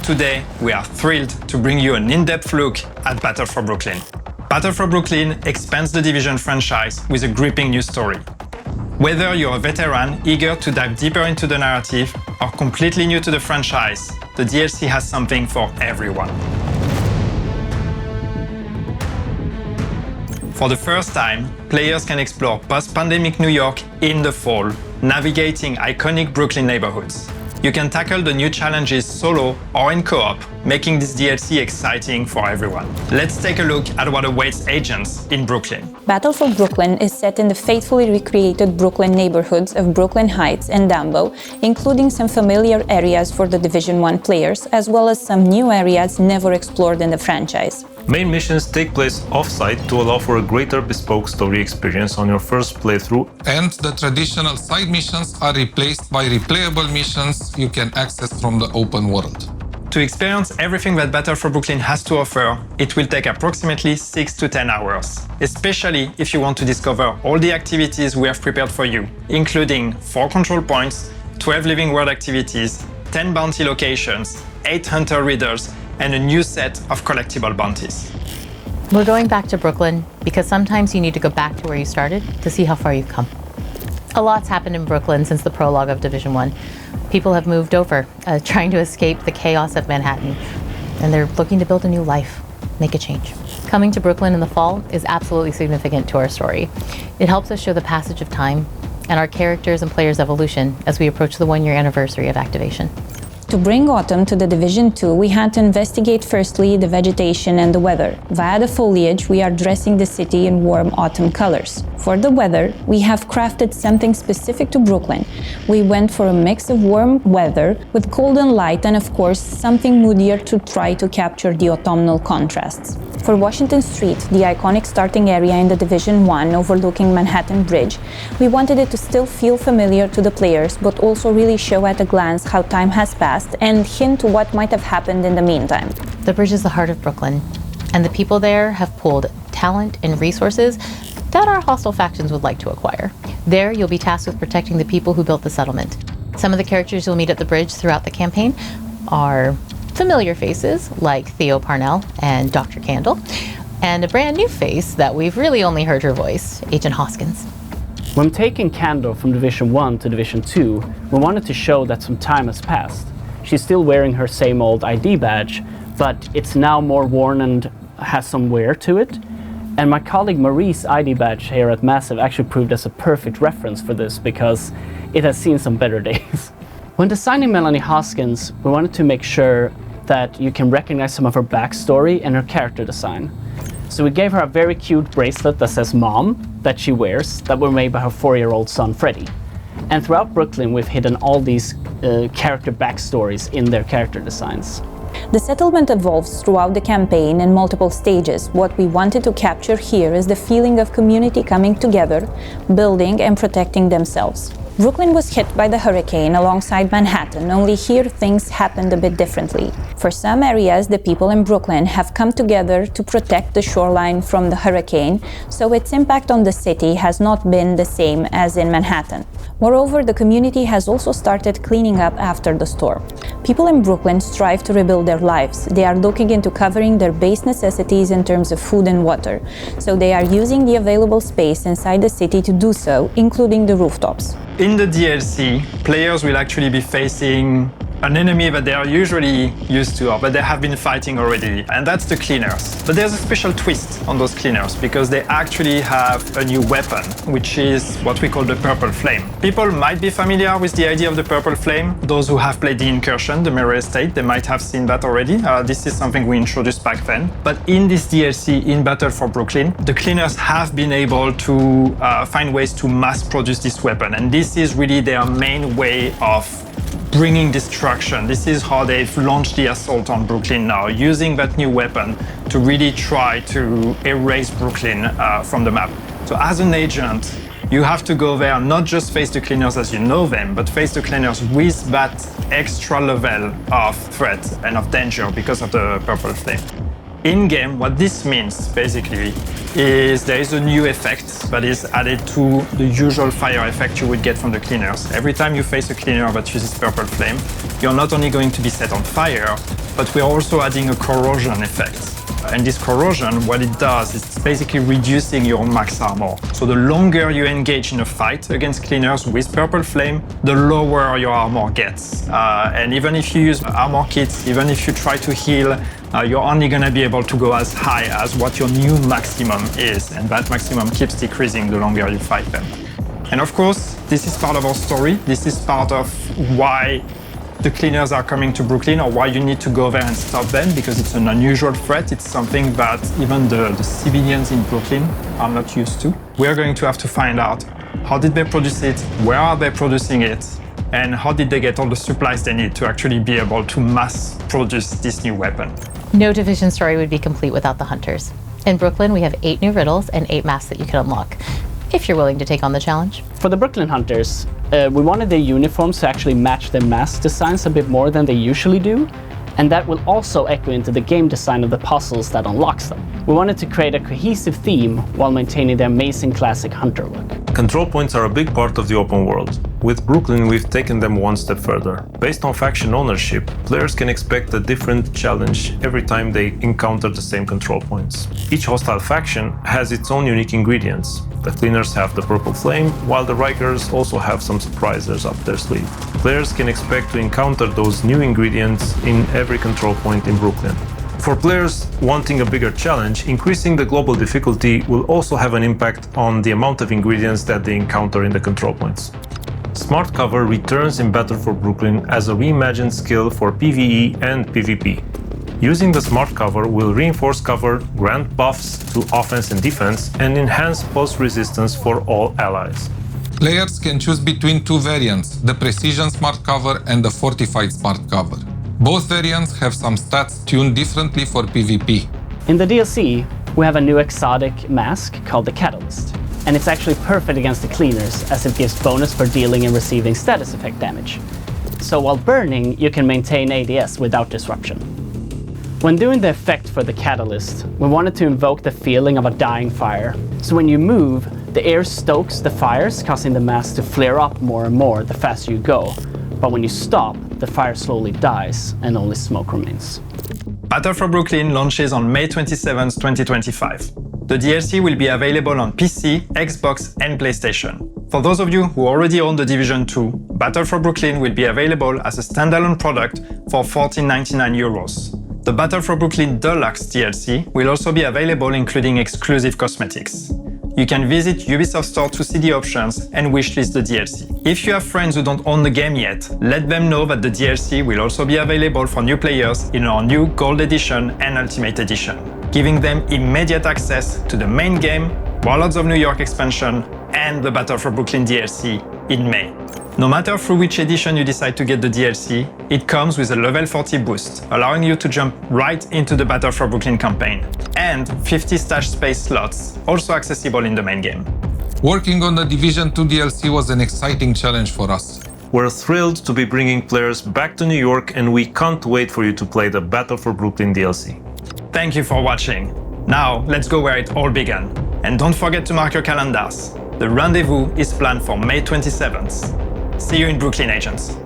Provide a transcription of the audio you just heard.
Today, we are thrilled to bring you an in-depth look at Battle for Brooklyn. Battle for Brooklyn expands the Division franchise with a gripping new story. Whether you're a veteran eager to dive deeper into the narrative or completely new to the franchise, the DLC has something for everyone. For the first time, players can explore post-pandemic New York in the fall, navigating iconic Brooklyn neighborhoods. You can tackle the new challenges solo or in co-op, making this DLC exciting for everyone. Let's take a look at what awaits agents in Brooklyn. Battle for Brooklyn is set in the faithfully recreated Brooklyn neighborhoods of Brooklyn Heights and Dumbo, including some familiar areas for the Division 1 players, as well as some new areas never explored in the franchise. Main missions take place off-site to allow for a greater bespoke story experience on your first playthrough. And the traditional side missions are replaced by replayable missions you can access from the open world. To experience everything that Battle for Brooklyn has to offer, it will take approximately 6 to 10 hours, especially if you want to discover all the activities we have prepared for you, including 4 control points, 12 living world activities, 10 bounty locations, 8 hunter readers, and a new set of collectible bounties. We're going back to Brooklyn because sometimes you need to go back to where you started to see how far you've come. A lot's happened in Brooklyn since the prologue of Division 1. People have moved over, trying to escape the chaos of Manhattan, and they're looking to build a new life, make a change. Coming to Brooklyn in the fall is absolutely significant to our story. It helps us show the passage of time and our characters' and players' evolution as we approach the 1-year anniversary of activation. To bring autumn to the Division 2, we had to investigate firstly the vegetation and the weather. Via the foliage, we are dressing the city in warm autumn colors. For the weather, we have crafted something specific to Brooklyn. We went for a mix of warm weather with cold and light, and of course, something moodier to try to capture the autumnal contrasts. For Washington Street, the iconic starting area in the Division 1 overlooking Manhattan Bridge, we wanted it to still feel familiar to the players, but also really show at a glance how time has passed and hint to what might have happened in the meantime. The bridge is the heart of Brooklyn, and the people there have pooled talent and resources that our hostile factions would like to acquire. There, you'll be tasked with protecting the people who built the settlement. Some of the characters you'll meet at the bridge throughout the campaign are familiar faces like Theo Parnell and Dr. Candle, and a brand new face that we've really only heard her voice, Agent Hoskins. When taking Candle from Division 1 to Division 2, we wanted to show that some time has passed. She's still wearing her same old ID badge, but it's now more worn and has some wear to it. And my colleague Marie's ID badge here at Massive actually proved as a perfect reference for this because it has seen some better days. When designing Melanie Hoskins, we wanted to make sure that you can recognize some of her backstory and her character design. So we gave her a very cute bracelet that says Mom that she wears that were made by her 4-year-old son Freddie. And throughout Brooklyn, we've hidden all these character backstories in their character designs. The settlement evolves throughout the campaign in multiple stages. What we wanted to capture here is the feeling of community coming together, building and protecting themselves. Brooklyn was hit by the hurricane alongside Manhattan, only here things happened a bit differently. For some areas, the people in Brooklyn have come together to protect the shoreline from the hurricane, so its impact on the city has not been the same as in Manhattan. Moreover, the community has also started cleaning up after the storm. People in Brooklyn strive to rebuild their lives. They are looking into covering their base necessities in terms of food and water, so they are using the available space inside the city to do so, including the rooftops. In the DLC, players will actually be facing an enemy that they are usually used to or that they have been fighting already, and that's the cleaners. But there's a special twist on those cleaners because they actually have a new weapon, which is what we call the Purple Flame. People might be familiar with the idea of the Purple Flame. Those who have played the Incursion, the Mirror Estate, they might have seen that already. This is something we introduced back then. But in this DLC, in Battle for Brooklyn, the cleaners have been able to find ways to mass produce this weapon, and this is really their main way of bringing destruction. This is how they've launched the assault on Brooklyn now, using that new weapon to really try to erase Brooklyn from the map. So as an agent, you have to go there, not just face the cleaners as you know them, but face the cleaners with that extra level of threat and of danger because of the Purple Flame. In-game, what this means, basically, is there is a new effect that is added to the usual fire effect you would get from the cleaners. Every time you face a cleaner that uses Purple Flame, you're not only going to be set on fire, but we're also adding a corrosion effect. And this corrosion, what it does is it's basically reducing your max armor. So the longer you engage in a fight against cleaners with Purple Flame, the lower your armor gets. And even if you use armor kits, even if you try to heal, you're only gonna be able to go as high as what your new maximum is. And that maximum keeps decreasing the longer you fight them. And of course, this is part of our story. This is part of why the cleaners are coming to Brooklyn, or why you need to go there and stop them, because it's an unusual threat. It's something that even the civilians in Brooklyn are not used to. We're going to have to find out how did they produce it, where are they producing it, and how did they get all the supplies they need to actually be able to mass produce this new weapon. No Division story would be complete without the hunters. In Brooklyn, we have 8 new riddles and 8 masks that you can unlock, if you're willing to take on the challenge. For the Brooklyn Hunters, we wanted their uniforms to actually match their mask designs a bit more than they usually do, and that will also echo into the game design of the puzzles that unlocks them. We wanted to create a cohesive theme while maintaining the amazing classic hunter look. Control points are a big part of the open world. With Brooklyn, we've taken them one step further. Based on faction ownership, players can expect a different challenge every time they encounter the same control points. Each hostile faction has its own unique ingredients. The cleaners have the Purple Flame, while the Rikers also have some surprises up their sleeve. Players can expect to encounter those new ingredients in every control point in Brooklyn. For players wanting a bigger challenge, increasing the global difficulty will also have an impact on the amount of ingredients that they encounter in the control points. Smart Cover returns in Battle for Brooklyn as a reimagined skill for PvE and PvP. Using the Smart Cover will reinforce cover, grant buffs to offense and defense, and enhance pulse resistance for all allies. Players can choose between 2 variants, the Precision Smart Cover and the Fortified Smart Cover. Both variants have some stats tuned differently for PvP. In the DLC, we have a new exotic mask called the Catalyst, and it's actually perfect against the cleaners as it gives bonus for dealing and receiving status effect damage. So while burning, you can maintain ADS without disruption. When doing the effect for the Catalyst, we wanted to invoke the feeling of a dying fire. So when you move, the air stokes the fires, causing the mask to flare up more and more the faster you go. But when you stop, the fire slowly dies and only smoke remains. Battle for Brooklyn launches on May 27, 2025. The DLC will be available on PC, Xbox, and PlayStation. For those of you who already own The Division 2, Battle for Brooklyn will be available as a standalone product for €14.99. The Battle for Brooklyn Deluxe DLC will also be available, including exclusive cosmetics. You can visit Ubisoft Store to see the options and wishlist the DLC. If you have friends who don't own the game yet, let them know that the DLC will also be available for new players in our new Gold Edition and Ultimate Edition, giving them immediate access to the main game, Warlords of New York expansion, and the Battle for Brooklyn DLC in May. No matter through which edition you decide to get the DLC, it comes with a level 40 boost, allowing you to jump right into the Battle for Brooklyn campaign, and 50 stash space slots, also accessible in the main game. Working on the Division 2 DLC was an exciting challenge for us. We're thrilled to be bringing players back to New York, and we can't wait for you to play the Battle for Brooklyn DLC. Thank you for watching. Now, let's go where it all began. And don't forget to mark your calendars. The rendezvous is planned for May 27th. See you in Brooklyn, agents.